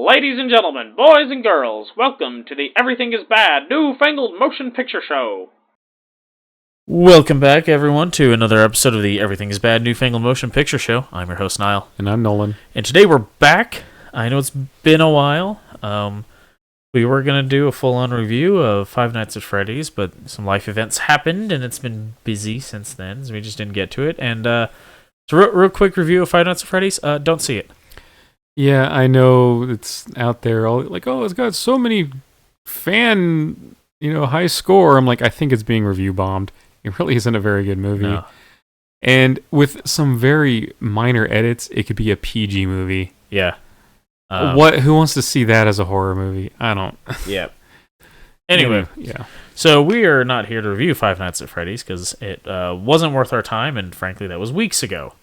Ladies and gentlemen, boys and girls, welcome to the Everything is Bad New Fangled Motion Picture Show. Welcome back, everyone, to another episode of the Everything is Bad New Fangled Motion Picture Show. I'm your host, Niall. And I'm Nolan. And today we're back. I know it's been a while. We were going to do a full-on review of Five Nights at Freddy's, but some life events happened, and it's been busy since then, so we just didn't get to it. And so real quick review of Five Nights at Freddy's. Don't see it. Yeah, I know it's out there. All like, oh, it's got so many fan, high score. I'm like, I think it's being review bombed. It really isn't a very good movie. No. And with some very minor edits, it could be a PG movie. Yeah. Who wants to see that as a horror movie? I don't. Yeah. Anyway, yeah. So we are not here to review Five Nights at Freddy's because it wasn't worth our time, and frankly, that was weeks ago.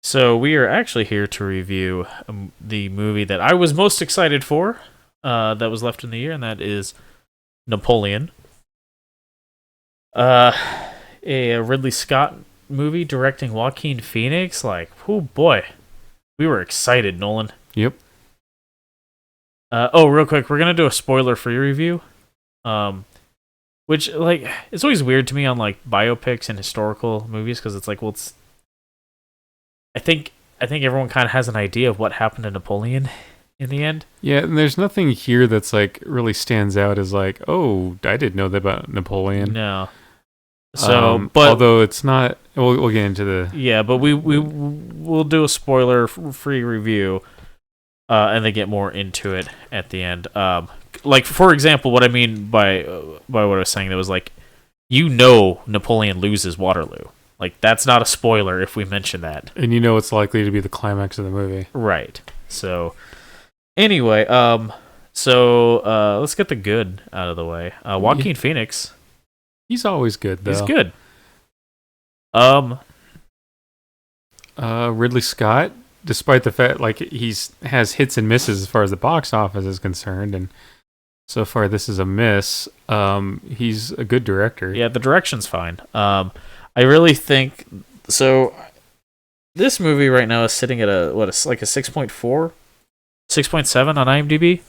So we are actually here to review the movie that I was most excited for that was left in the year, and that is Napoleon. A Ridley Scott movie directing Joaquin Phoenix. Like, oh boy. We were excited, Nolan. Yep. Real quick, we're going to do a spoiler-free review. Which, like, it's always weird to me on, like, biopics and historical movies, because it's like, well, it's... I think everyone kind of has an idea of what happened to Napoleon in the end. Yeah, and there's nothing here that's like really stands out as like, oh, I didn't know that about Napoleon. No. So, but although it's not, we'll get into the but we'll do a spoiler-free review, and then get more into it at the end. Like for example, what I mean by what I was saying, that was like, Napoleon loses Waterloo. Like, that's not a spoiler if we mention that. And it's likely to be the climax of the movie. Right. So, anyway, let's get the good out of the way. Joaquin Phoenix. He's always good, though. He's good. Ridley Scott, despite the fact, like, has hits and misses as far as the box office is concerned, and so far this is a miss. He's a good director. Yeah, the direction's fine. I really think so. This movie right now is sitting at a 6.4, 6.7 on IMDb.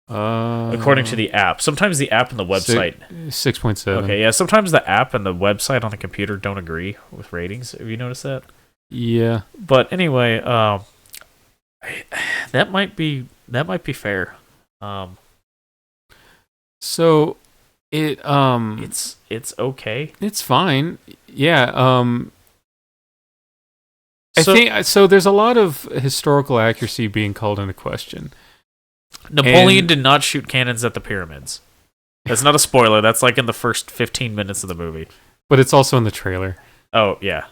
According to the app. Sometimes the app and the website 6.7. Okay, yeah. Sometimes the app and the website on the computer don't agree with ratings. Have you noticed that? Yeah. But anyway, that might be fair. So it's okay. It's fine. Yeah. I think so. There's a lot of historical accuracy being called into question. Napoleon did not shoot cannons at the pyramids. That's not a spoiler. That's like in the first 15 minutes of the movie. But it's also in the trailer. Oh yeah.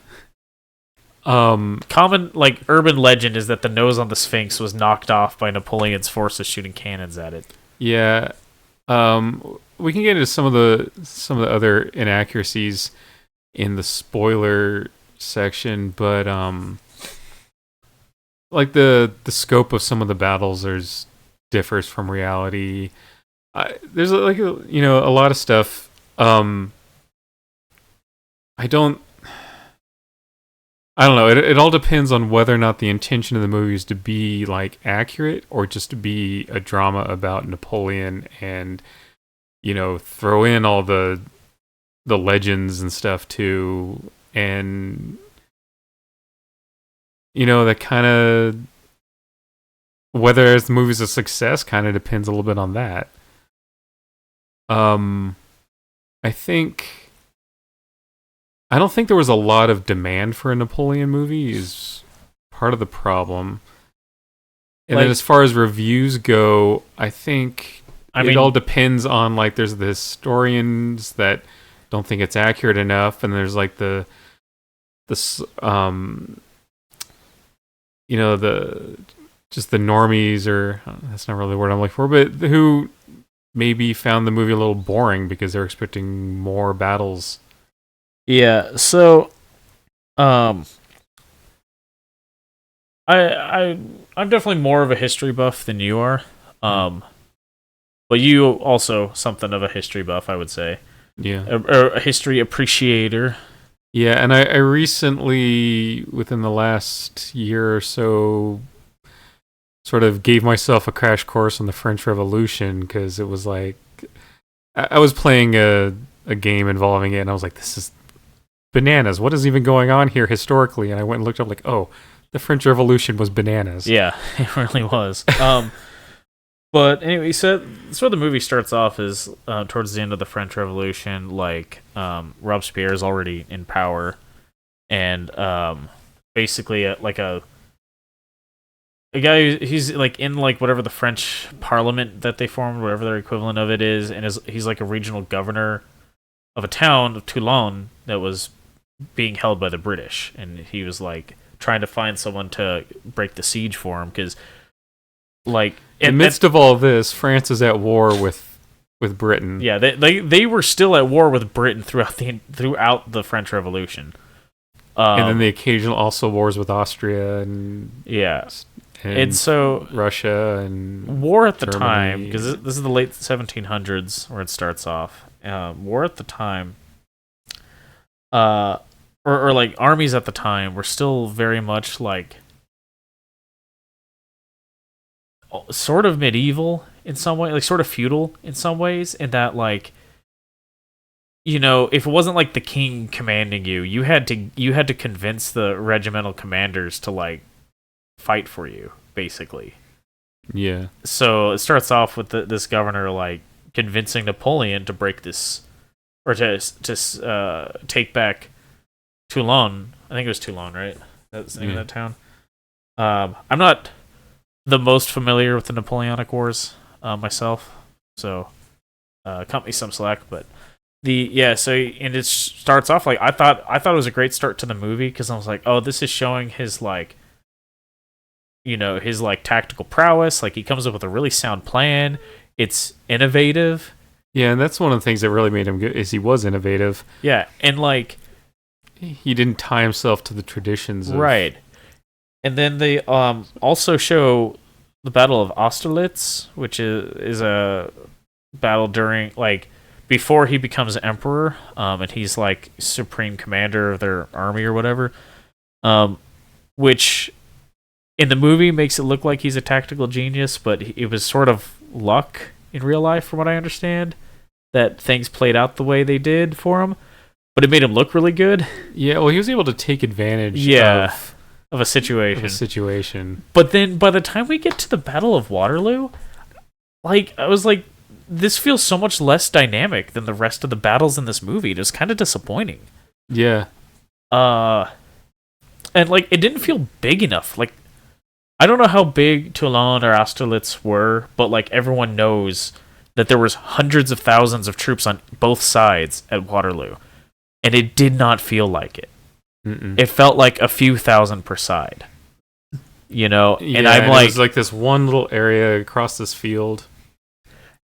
Common urban legend is that the nose on the Sphinx was knocked off by Napoleon's forces shooting cannons at it. Yeah. We can get into some of the other inaccuracies in the spoiler section, but like the scope of some of the battles differs from reality. There's a lot of stuff. I don't know. It all depends on whether or not the intention of the movie is to be like accurate or just to be a drama about Napoleon and throw in all the legends and stuff too, and that kind of whether the movie's a success kind of depends a little bit on that. I don't think there was a lot of demand for a Napoleon movie is part of the problem. And then as far as reviews go, I think it all depends on, like, there's the historians that don't think it's accurate enough, and there's like the normies, or that's not really the word I'm looking for, but who maybe found the movie a little boring because they're expecting more battles. Yeah, so I'm definitely more of a history buff than you are. But you also something of a history buff, I would say. Yeah. A history appreciator. Yeah, and I recently, within the last year or so, sort of gave myself a crash course on the French Revolution, because it was like I was playing a game involving it, and I was like, this is bananas. What is even going on here historically? And I went and looked up, like, oh, the French Revolution was bananas. Yeah, it really was. But anyway, so the movie starts off is towards the end of the French Revolution, like Robespierre is already in power, and basically like a guy, he's like in like whatever the French Parliament that they formed, whatever their equivalent of it is, and he's like a regional governor of a town of Toulon that was being held by the British, and he was like trying to find someone to break the siege for him, because like in the midst of all this, France is at war with Britain. Yeah, they were still at war with Britain throughout the French Revolution, and then the occasional also wars with Austria and and so Russia and war at the Germany. time, because this is the late 1700s where it starts off. War at the time, or like armies at the time were still very much like sort of medieval in some way, like sort of feudal in some ways, in that like, you know, if it wasn't like the king commanding you, you had to convince the regimental commanders to like fight for you, basically. Yeah. So it starts off with this governor like convincing Napoleon to break this, or to take back Toulon. I think it was Toulon, right? That's the name of that town. I'm not the most familiar with the Napoleonic Wars myself, so cut me some slack. But and it starts off like I thought it was a great start to the movie, because I was like, oh, this is showing his like, you know, his like tactical prowess. Like he comes up with a really sound plan. It's innovative. Yeah, and that's one of the things that really made him good, is he was innovative. Yeah, and like he didn't tie himself to the traditions. Right. And then they also show the Battle of Austerlitz, which is a battle during like before he becomes emperor, and he's like supreme commander of their army or whatever. Which in the movie makes it look like he's a tactical genius, but it was sort of luck in real life, from what I understand, that things played out the way they did for him. But it made him look really good. Yeah, well, he was able to take advantage of a situation. But then by the time we get to the Battle of Waterloo, like I was like, this feels so much less dynamic than the rest of the battles in this movie. It was kind of disappointing. Yeah. And like it didn't feel big enough. Like I don't know how big Toulon or Austerlitz were, but like everyone knows that there was hundreds of thousands of troops on both sides at Waterloo, and it did not feel like it. Mm-mm. It felt like a few thousand per side, you know. Yeah, and I'm and like, it was like this one little area across this field,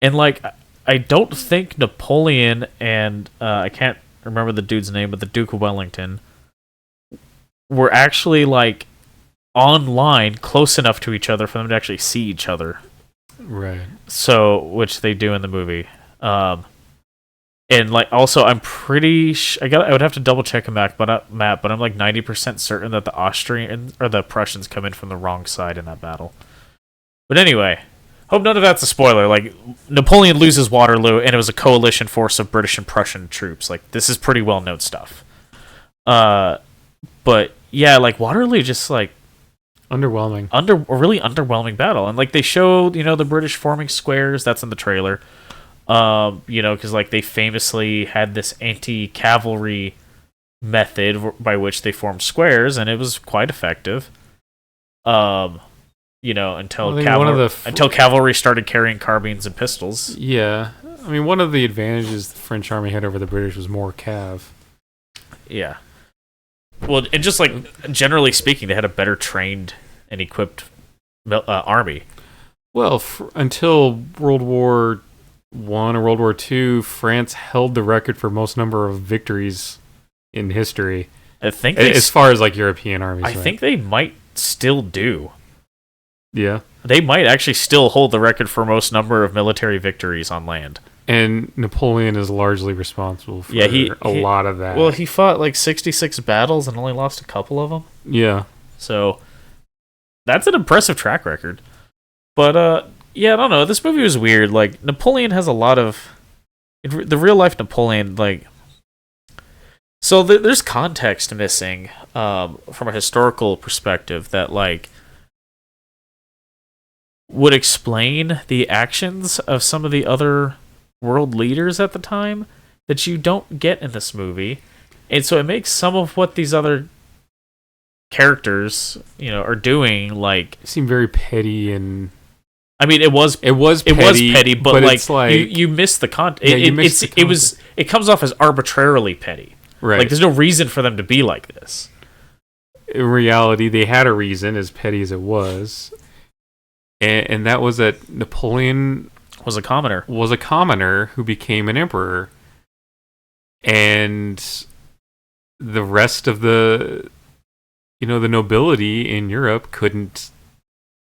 and like I don't think Napoleon and I can't remember the dude's name, but the Duke of Wellington were actually like online close enough to each other for them to actually see each other. Right. So, which they do in the movie. And like also I'm pretty I would have to double check a map, but I'm like 90% certain that the Austrian or the Prussians come in from the wrong side in that battle. But anyway, hope none of that's a spoiler. Like Napoleon loses Waterloo, and it was a coalition force of British and Prussian troops. Like this is pretty well known stuff. But yeah, like Waterloo just like underwhelming. A really underwhelming battle. And like they showed, you know, the British forming squares. That's in the trailer. You know, because like they famously had this anti-cavalry method by which they formed squares, and it was quite effective. You know, until cavalry started carrying carbines and pistols. Yeah, I mean, one of the advantages the French army had over the British was more cav. Yeah. Well, and just like generally speaking, they had a better trained and equipped army. Well, until World War I or World War II, France held the record for most number of victories in history. I think as far as like European armies. I think they might still do. Yeah. They might actually still hold the record for most number of military victories on land. And Napoleon is largely responsible for a lot of that. Well, he fought like 66 battles and only lost a couple of them. Yeah. So that's an impressive track record. But yeah, I don't know. This movie was weird. Like Napoleon has a lot of the real life Napoleon. Like, so there's context missing from a historical perspective that like would explain the actions of some of the other world leaders at the time that you don't get in this movie. And so it makes some of what these other characters, are doing like seem very petty. And I mean, it was petty, but like, it's like you miss the content. It comes off as arbitrarily petty. Right. Like there's no reason for them to be like this. In reality, they had a reason, as petty as it was. And that was that Napoleon was a commoner who became an emperor, and the rest of the nobility in Europe couldn't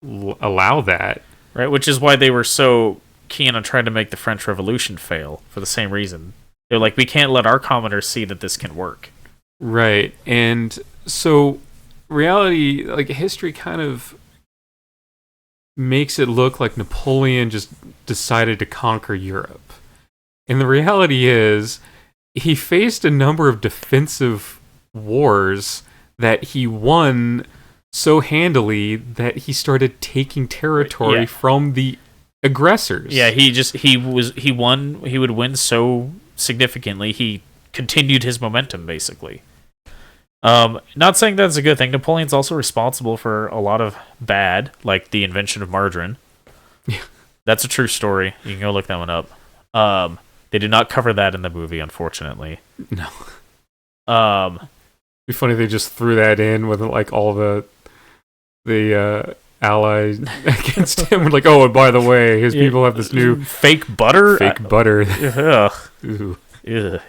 allow that, right? Which is why they were so keen on trying to make the French Revolution fail for the same reason. They're like, we can't let our commoners see that this can work, right? And so reality, like history, kind of makes it look like Napoleon just decided to conquer Europe. And the reality is, he faced a number of defensive wars that he won so handily that he started taking territory from the aggressors. Yeah, he would win so significantly, he continued his momentum, basically. Not saying that's a good thing. Napoleon's also responsible for a lot of bad, like the invention of margarine. Yeah. That's a true story. You can go look that one up. They did not cover that in the movie, unfortunately. No. It'd be funny if they just threw that in with like all the allies against him. Like, oh, and by the way, his people have this new fake butter. Ugh. Ooh. Ew,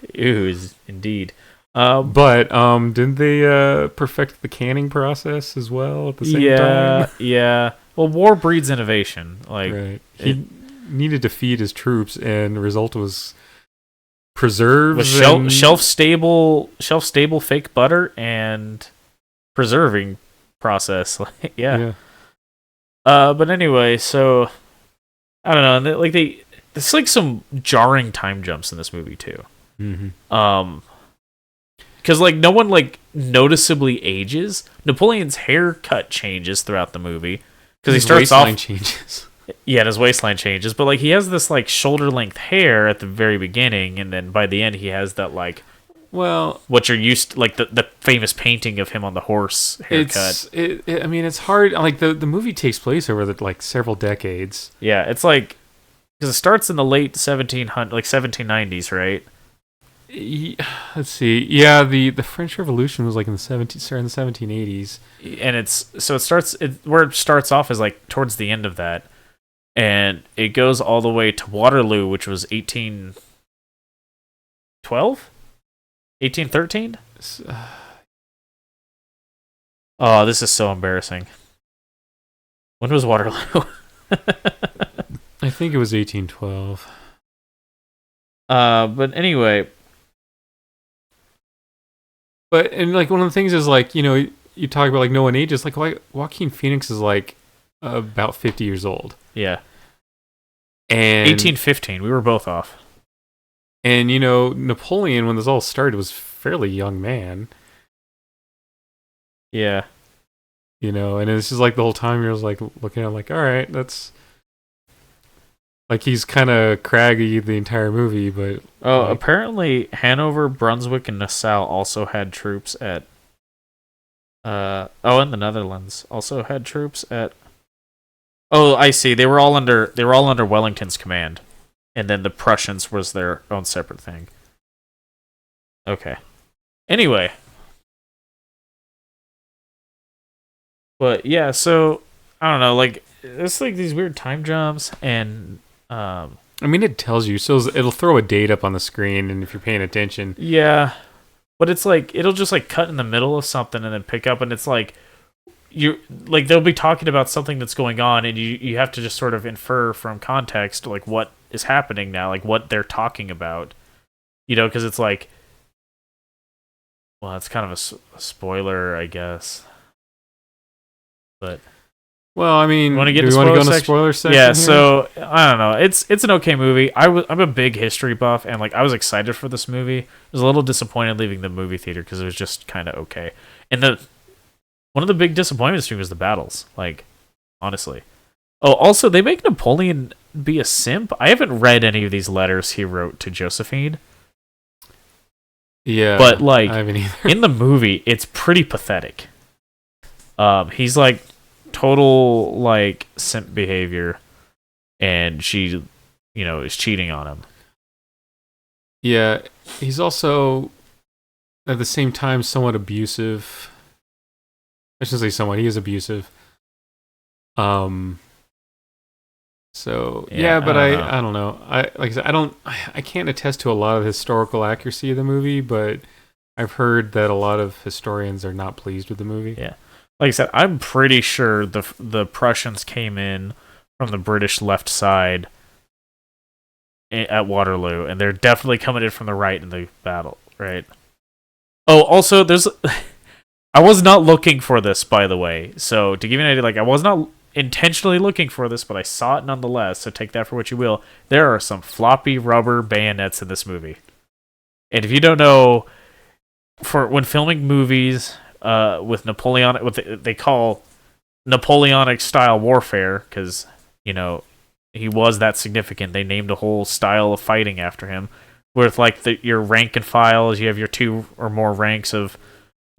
indeed. But didn't they perfect the canning process as well at the same time? Yeah. Well, war breeds innovation. Like, right. He needed to feed his troops, and the result was preserves, shelf stable fake butter and preserving process. Yeah. But anyway, so I don't know. Like there's like some jarring time jumps in this movie too. Mm-hmm. Because like no one like noticeably ages. Napoleon's haircut changes throughout the movie because he starts off changes. Yeah, his waistline changes, but like he has this like shoulder length hair at the very beginning, and then by the end he has that like what you're used to, like the famous painting of him on the horse haircut. I mean, it's hard. Like the movie takes place over like several decades. Yeah, it's like because it starts in the late 1790s, right? Let's see. Yeah, the French Revolution was like in the 1780s, and it starts off as like towards the end of that, and it goes all the way to Waterloo, which was 1812, 1813. Oh, this is so embarrassing. When was Waterloo? I think it was 1812. But anyway. But, and like one of the things is like, you talk about like no one ages, like Joaquin Phoenix is like about 50 years old. Yeah. And 1815, we were both off. And Napoleon, when this all started, was a fairly young man. Yeah. And it's just like the whole time you're just like looking at him like, all right, that's like he's kind of craggy the entire movie, but apparently Hanover, Brunswick, and Nassau also had troops at and the Netherlands also had troops at. Oh, I see. They were all under Wellington's command, and then the Prussians was their own separate thing. Okay. Anyway. But yeah, so I don't know, like it's like these weird time jumps, and I mean, it tells you, so it'll throw a date up on the screen, and if you're paying attention, yeah. But it's like it'll just like cut in the middle of something and then pick up, and it's like you like they'll be talking about something that's going on, and you have to just sort of infer from context like what is happening now, like what they're talking about, because it's like, well, it's kind of a spoiler, I guess. But Well, I mean, Want to get do we to want to go spoiler into section? spoiler section? Yeah, here? so I don't know. It's an okay movie. I'm a big history buff, and like I was excited for this movie. I was a little disappointed leaving the movie theater because it was just kind of okay. And one of the big disappointments to me was the battles. Like, honestly. Oh, also they make Napoleon be a simp. I haven't read any of these letters he wrote to Josephine. Yeah, But like I haven't either. in the movie, it's pretty pathetic. He's like total like simp behavior, and she, is cheating on him. Yeah, he's also at the same time somewhat abusive. I shouldn't say somewhat. He is abusive. So yeah, but I don't know. Like I said, I can't attest to a lot of historical accuracy of the movie, but I've heard that a lot of historians are not pleased with the movie. Yeah. Like I said, I'm pretty sure the Prussians came in from the British left side at Waterloo, and they're definitely coming in from the right in the battle, right? Oh, also, I was not looking for this, by the way. So, to give you an idea, like, I was not intentionally looking for this, but I saw it nonetheless, so take that for what you will. There are some floppy rubber bayonets in this movie. And if you don't know, when filming movies with Napoleonic, what they call Napoleonic style warfare, because he was that significant. They named a whole style of fighting after him. With like your rank and files, you have your 2 or more ranks of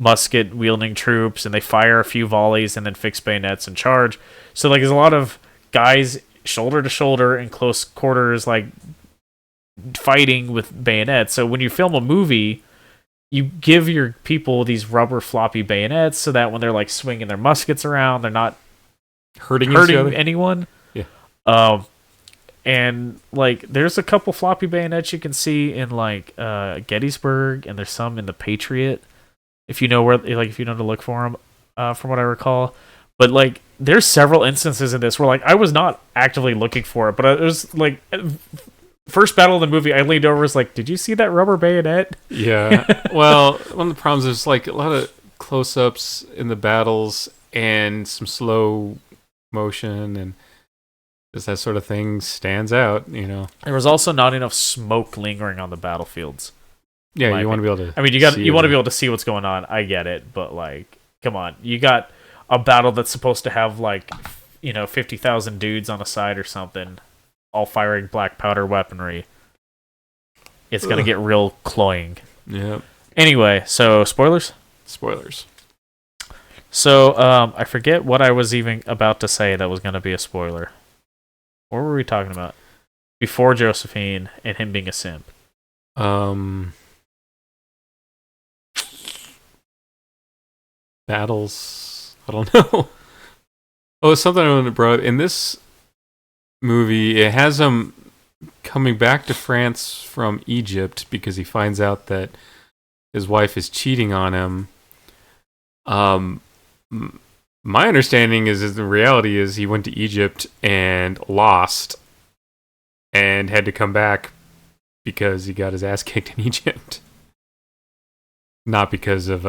musket wielding troops, and they fire a few volleys and then fix bayonets and charge. So like there's a lot of guys shoulder to shoulder in close quarters, like fighting with bayonets. So when you film a movie, you give your people these rubber floppy bayonets so that when they're like swinging their muskets around, they're not hurting anyone. Yeah. And like there's a couple floppy bayonets you can see in like Gettysburg, and there's some in the Patriot. If you know if you know to look for them, from what I recall. But like there's several instances in this where like I was not actively looking for it, but it was like first battle of the movie, I leaned over and was like, did you see that rubber bayonet? Yeah. Well, one of the problems is like a lot of close-ups in the battles and some slow motion, and just that sort of thing stands out, There was also not enough smoke lingering on the battlefields. Yeah, you want to be able to. I mean, you want to be able to see what's going on. I get it, but like, come on, you got a battle that's supposed to have like 50,000 dudes on a side or something, all firing black powder weaponry. It's gonna get real cloying. Yeah. Anyway, so spoilers. So I forget what I was even about to say that was gonna be a spoiler. What were we talking about before Josephine and him being a simp? Battles. I don't know. Oh, something I wanted to bring up. In this movie, it has him coming back to France from Egypt because he finds out that his wife is cheating on him. My understanding is the reality is he went to Egypt and lost and had to come back because he got his ass kicked in Egypt. Not because of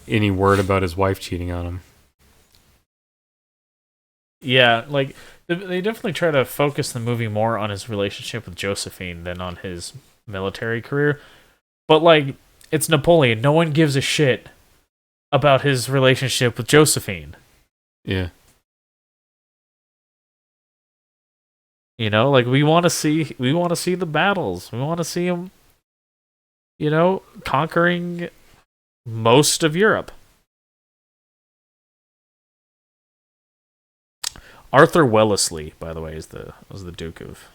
any word about his wife cheating on him. Yeah, like they definitely try to focus the movie more on his relationship with Josephine than on his military career. But like, it's Napoleon. No one gives a shit about his relationship with Josephine. Yeah. Like we want to see the battles. We want to see him conquering most of Europe. Arthur Wellesley, by the way, was the Duke of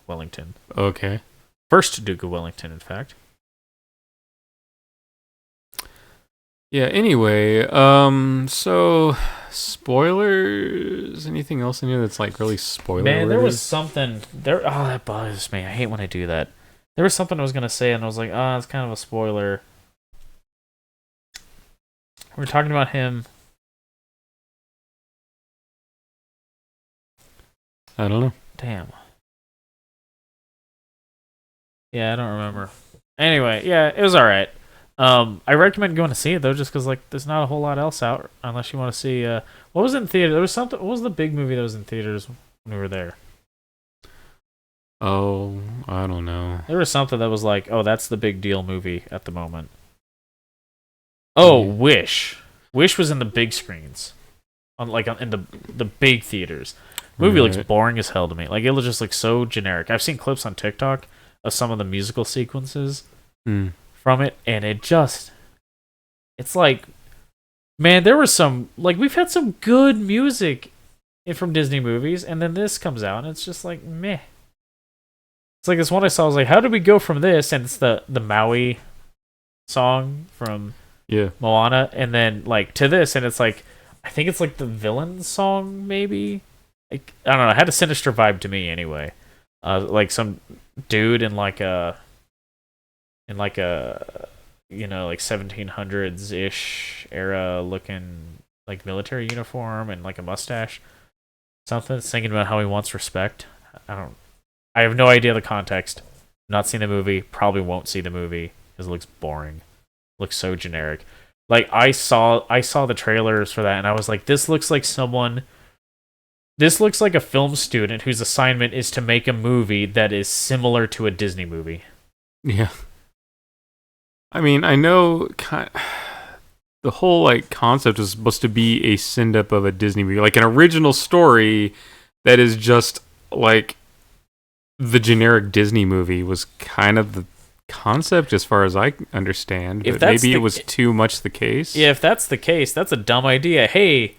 Wellington. Okay. First Duke of Wellington, in fact. Yeah, anyway, so spoilers, anything else in here that's like really spoiler? Man, there was something there. Oh, that bothers me. I hate when I do that. There was something I was gonna say, and I was like, it's kind of a spoiler. We're talking about him. I don't know. Damn. Yeah, I don't remember. Anyway, yeah, it was alright. I recommend going to see it though, just because like there's not a whole lot else out unless you want to see. What was in theater? There was something. What was the big movie that was in theaters when we were there? Oh, I don't know. There was something that was like, oh, that's the big deal movie at the moment. Oh, Wish. Wish was in the big screens, in the big theaters. Movie looks boring as hell to me. Like it just looks so generic. I've seen clips on TikTok of some of the musical sequences from it, and it's like, man, there was some we've had some good music from Disney movies, and then this comes out, and it's just like meh. It's like this one I saw. I was like, how did we go from this? And it's the Maui song from Moana, and then like to this, and it's like I think it's like the villain song, maybe. Like, I don't know. It had a sinister vibe to me anyway. Like some dude in like a 1700s ish era looking like military uniform and like a mustache, something singing about how he wants respect. I have no idea the context. Not seen the movie. Probably won't see the movie because it looks boring. It looks so generic. Like I saw the trailers for that and I was like, this looks like a film student whose assignment is to make a movie that is similar to a Disney movie. Yeah. I mean, I know the whole like concept is supposed to be a send-up of a Disney movie, like an original story that is just like the generic Disney movie was kind of the concept as far as I understand. But maybe it was too much the case. Yeah, if that's the case, that's a dumb idea. Hey,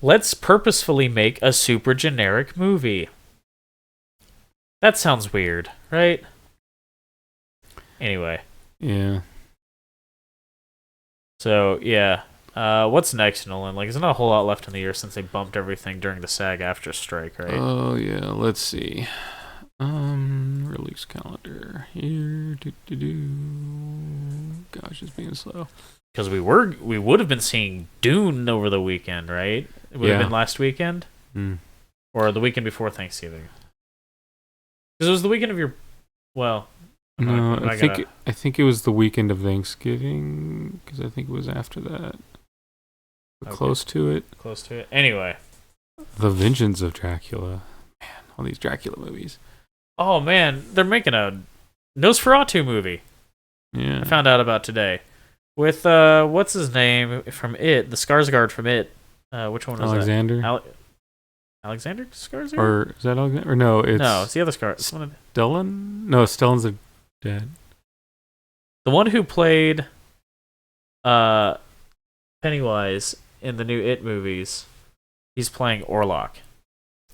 let's purposefully make a super generic movie. That sounds weird, right? Anyway. Yeah. So, yeah. What's next, Nolan? Like, there's not a whole lot left in the year since they bumped everything during the SAG-AFTRA strike, right? Oh, yeah. Let's see. Release calendar here. Gosh, it's being slow. Because we would have been seeing Dune over the weekend, right? It would have been last weekend? Or the weekend before Thanksgiving. Because it was the weekend of your... Well... No, I think it was the weekend of Thanksgiving, because I think it was after that. Okay. Close to it. Anyway. The Vengeance of Dracula. Man, all these Dracula movies. Oh, man. They're making a Nosferatu movie. Yeah. I found out about today. With, what's his name from It? The Skarsgård from It. Which one was Alexander? Alexander Skarsgård? Or is that Alexander? Or no, it's the other Skarsgård. Stellan? No, Stellan's dead. The one who played Pennywise in the new It movies, he's playing Orlok.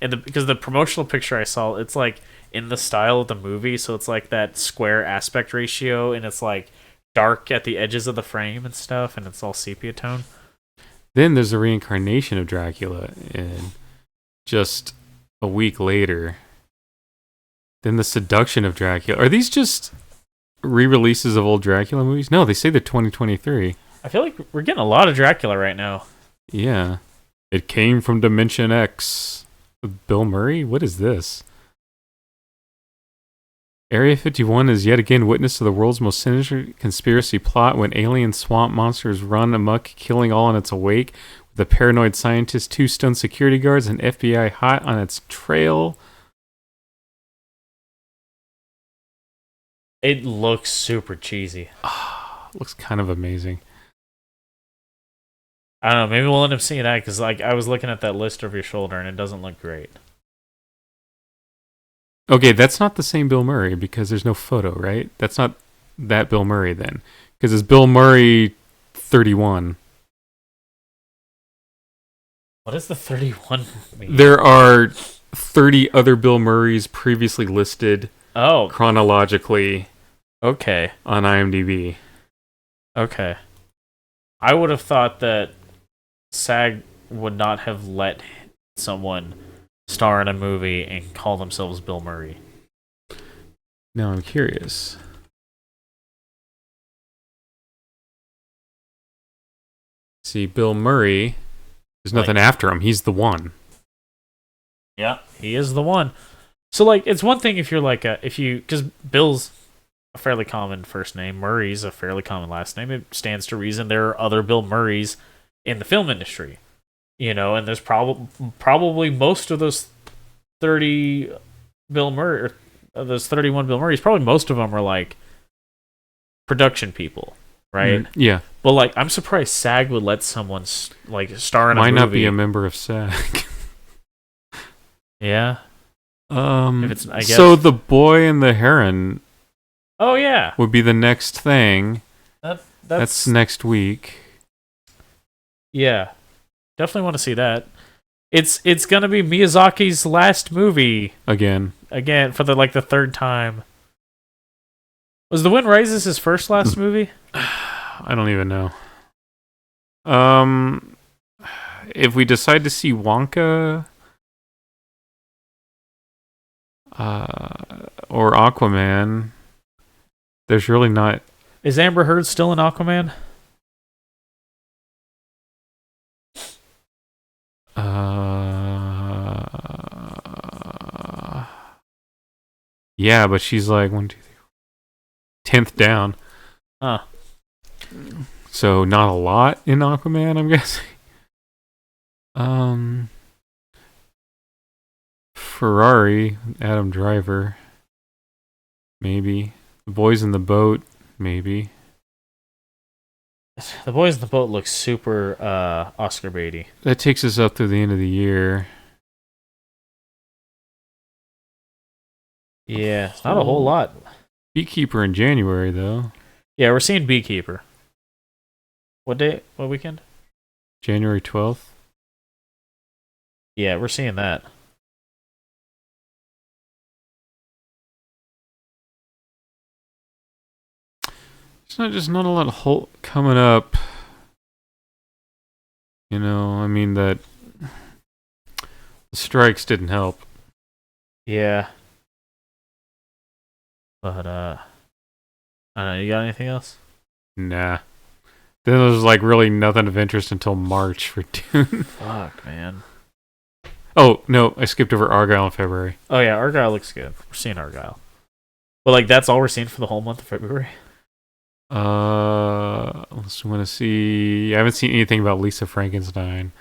And because the promotional picture I saw, it's like in the style of the movie, so it's like that square aspect ratio, and it's like dark at the edges of the frame and stuff, and it's all sepia tone. Then there's a reincarnation of Dracula, and just a week later, then the Seduction of Dracula. Are these just re-releases of old Dracula movies? No, they say they're 2023. I feel like we're getting a lot of Dracula right now. Yeah. It Came from Dimension X. Bill Murray? What is this? Area 51 is yet again witness to the world's most sinister conspiracy plot when alien swamp monsters run amok, killing all in its wake, with a paranoid scientist, 2 stone security guards, and FBI hot on its trail. It looks super cheesy. Looks kind of amazing. I don't know. Maybe we'll end up seeing that because, like, I was looking at that list over your shoulder and it doesn't look great. Okay, that's not the same Bill Murray because there's no photo, right? That's not that Bill Murray then, because it's Bill Murray 31. What does the 31 mean? There are 30 other Bill Murrays previously listed. Chronologically. Okay. On IMDb. Okay. I would have thought that SAG would not have let someone star in a movie and call themselves Bill Murray. Now I'm curious. See, Bill Murray, there's nothing after him. He's the one. Yeah, he is the one. So, like, it's one thing if you're like because Bill's a fairly common first name. Murray's a fairly common last name. It stands to reason there are other Bill Murrays in the film industry. And there's probably most of those 30 Bill Murray, or those 31 Bill Murrays, probably most of them are like production people, right? Yeah. But like, I'm surprised SAG would let someone like star in a movie. Might not be a member of SAG. Yeah. If it's, I guess. So The Boy and the Heron. Oh yeah. Would be the next thing. That's next week. Yeah. Definitely want to see that. It's gonna be Miyazaki's last movie again for the third time. Was The Wind Rises his last movie? I don't even know. If we decide to see Wonka or Aquaman, there's really not. Is Amber Heard still in Aquaman? Yeah, but she's like 1, 2, 3, 10th down. Huh. So not a lot in Aquaman, I'm guessing. Ferrari, Adam Driver, maybe. The Boys in the Boat, maybe. The Boys in the Boat looks super Oscar baity. That takes us up to the end of the year. Yeah, it's not a whole lot. Beekeeper in January, though. Yeah, we're seeing Beekeeper. What day? What weekend? January 12th. Yeah, we're seeing that. There's not a lot coming up. I mean, that the strikes didn't help. Yeah. But, I don't know, you got anything else? Nah. Then there was like really nothing of interest until March for Dune. Fuck, man. Oh, no, I skipped over Argyle in February. Oh, yeah, Argyle looks good. We're seeing Argyle. But, like, that's all we're seeing for the whole month of February? Let's want to see. I haven't seen anything about Lisa Frankenstein.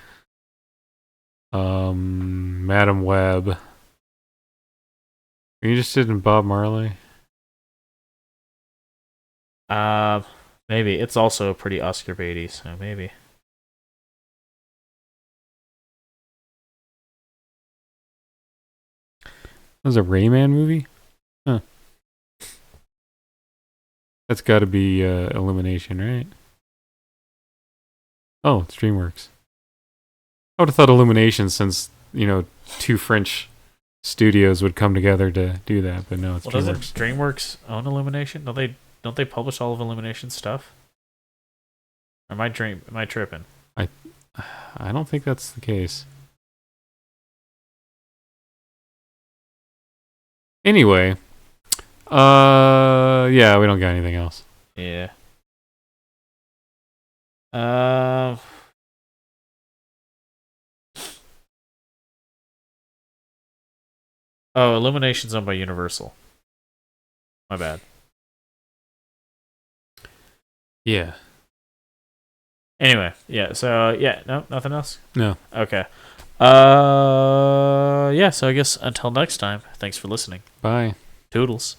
Madam Web. Are you interested in Bob Marley? Maybe. It's also pretty Oscar baity, so maybe. There's a Rayman movie? Huh. That's got to be Illumination, right? Oh, it's DreamWorks. I would have thought Illumination, since, two French studios would come together to do that, but no, it's DreamWorks. Doesn't DreamWorks own Illumination? Don't they publish all of Illumination stuff? Or am I tripping? I don't think that's the case. Anyway, yeah, we don't got anything else. Yeah. Oh, Illumination's owned by Universal. My bad. Yeah. Anyway, yeah, so, yeah, no, nothing else? No. Okay. Yeah, so I guess until next time, thanks for listening. Bye. Toodles.